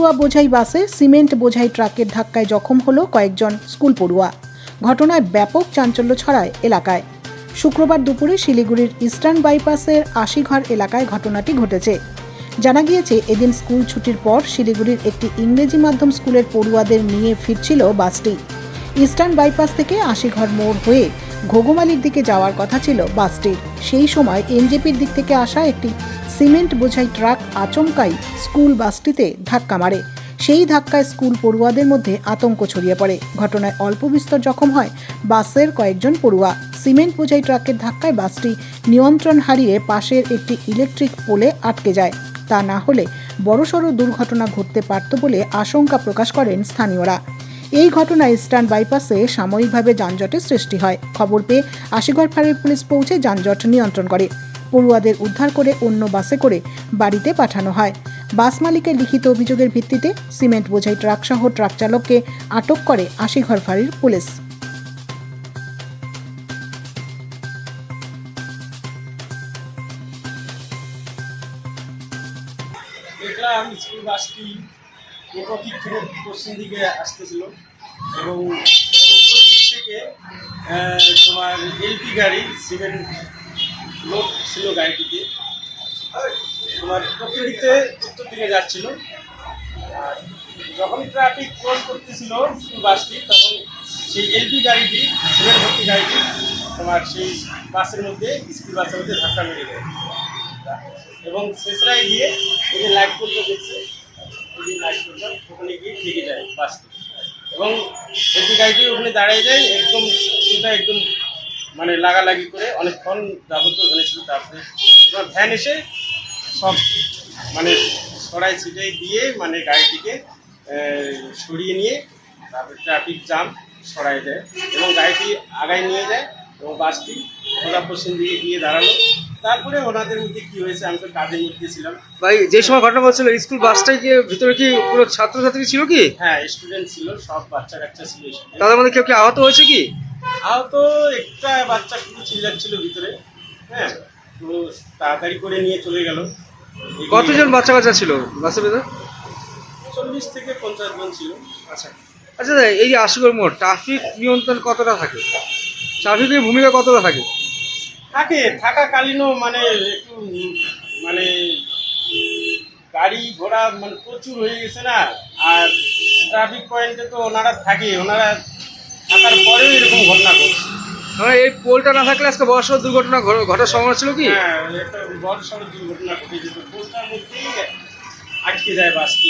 পড়ুয়া বোঝাই বাসে সিমেন্ট বোঝাই ট্রাকের ধাক্কায় জখম হলো কয়েকজন স্কুল পড়ুয়া। ঘটনায় ব্যাপক চাঞ্চল্য ছড়ায় এলাকায়। শুক্রবার দুপুরে শিলিগুড়ির ইস্টার্ন বাইপাসের আশিঘর এলাকায় ঘটনাটি ঘটেছে। জানা গিয়েছে, এদিন স্কুল ছুটির পর শিলিগুড়ির একটি ইংরেজি মাধ্যম স্কুলের পড়ুয়াদের নিয়ে ফিরছিল বাসটি। ইস্টার্ন বাইপাস থেকে আশিঘর মোড় হয়ে ঘোগমালির দিকে যাওয়ার কথা ছিল বাসটির। সেই সময় এনজেপির দিক থেকে আসা একটি সিমেন্ট বোঝাই ট্রাক আচমকাই স্কুল বাসটিতে ধাক্কা মারে। সেই ধাক্কায় স্কুল পড়ুয়াদের মধ্যে আতঙ্ক ছড়িয়ে পড়ে। ঘটনায় অল্প বিস্তর জখম হয় বাসের কয়েকজন পড়ুয়া। সিমেন্ট বোঝাই ট্রাকের ধাক্কায় বাসটি নিয়ন্ত্রণ হারিয়ে পাশের একটি ইলেকট্রিক পোলে আটকে যায়। তা না হলে বড়সড় দুর্ঘটনা ঘটতে পারত বলে আশঙ্কা প্রকাশ করেন স্থানীয়রা। এই ঘটনায় ইস্টার্ন বাইপাসে সাময়িকভাবে যানজটের সৃষ্টি হয়। খবর পেয়ে আশিঘর ফাঁড়ির পুলিশ পৌঁছে যানজট নিয়ন্ত্রণ করে। পড়ুয়াদের উদ্ধার করে অন্য বাসে করে বাড়িতে পাঠানো হয়। বাস মালিকের লিখিত অভিযোগের ভিত্তিতে সিমেন্ট বোঝাই ট্রাকসহ ট্রাক চালককে আটক করে আশিঘর ফাঁড়ির পুলিশ। দেখলাম স্কুল বাসটি পূর্ব দিক থেকে পশ্চিম দিকে আসতেছিল এবং উত্তর দিক থেকে তোমার এলপি গাড়ি সিমেন্ট লোড ছিল গাড়িটিতে, তোমার দক্ষিণ দিক থেকে উত্তর দিকে যাচ্ছিল। আর যখন ট্রাফিক ক্রস করতেছিল স্কুল বাসটি, তখন সেই এলপি গাড়িটি সিমেন্ট ভর্তি গাড়িটি তোমার সেই বাসের মধ্যে স্কুল বাসের মধ্যে ধাক্কা মেরে দেয় এবং শেষরায় গিয়ে ওই যে লাইট পোলটা দেখছে, ওই যে লাইট পোলটা ওখানে গিয়ে ঠেকে যায় বাসটি এবং এলপি গাড়িটি ওখানে দাঁড়িয়ে যায়। একদম ওটা একদম মানে লাগালাগি করে অনেকক্ষণ যাবত ওখানে ছিল। তারপরে তোমার ভ্যান এসে সব মানে সরাই ছিটাই দিয়ে মানে গাড়িটিকে সরিয়ে নিয়ে তারপরে ট্রাফিক জ্যাম সরাই দেয় এবং গাড়িটি আগায় নিয়ে যায় এবং বাসটি সোজা পশ্চিম দিকে গিয়ে দাঁড়ালো। তারপরে ওনাদের মধ্যে কি হয়েছে, আমি তো কাজের মধ্যে ছিলাম। ভাই, যে সময় ঘটনা বলছিল স্কুল বাসটাই কি ভিতরে কি পুরো ছাত্রছাত্রী ছিল কি? হ্যাঁ, স্টুডেন্ট ছিল, সব বাচ্চা কাচ্চা ছিল। তাদের মধ্যে কেউ কি আহত হয়েছে কি? আহত একটা বাচ্চা শুধু চিল্লাচ্ছিল ভিতরে। হ্যাঁ, তো তাড়াতাড়ি করে নিয়ে চলে গেল। কতজন বাচ্চা কাচ্চা ছিল বাসের ভিতরে? 40 থেকে 50 জন ছিল। আচ্ছা আচ্ছা, এই যে আশিঘর মোড়, ট্রাফিক নিয়ন্ত্রণ কতটা থাকে? ট্রাফিকের ভূমিকা কতটা থাকে? থাকাকালীনও মানে একটু মানে গাড়ি ঘোড়া মানে প্রচুর হয়ে গেছে না। আর ট্রাফিক পয়েন্টে তো ওনারা থাকে, ওনারা থাকার পরেও এরকম ঘটনা ঘটছে। এই পোলটা না থাকলে আজকে বড়সড় দুর্ঘটনা ঘটার সম্ভাবনা ছিল কি? হ্যাঁ, একটা বড় সড় দুর্ঘটনা ঘটে যেত। পোলটার মধ্যেই আটকে যায় বাসটি।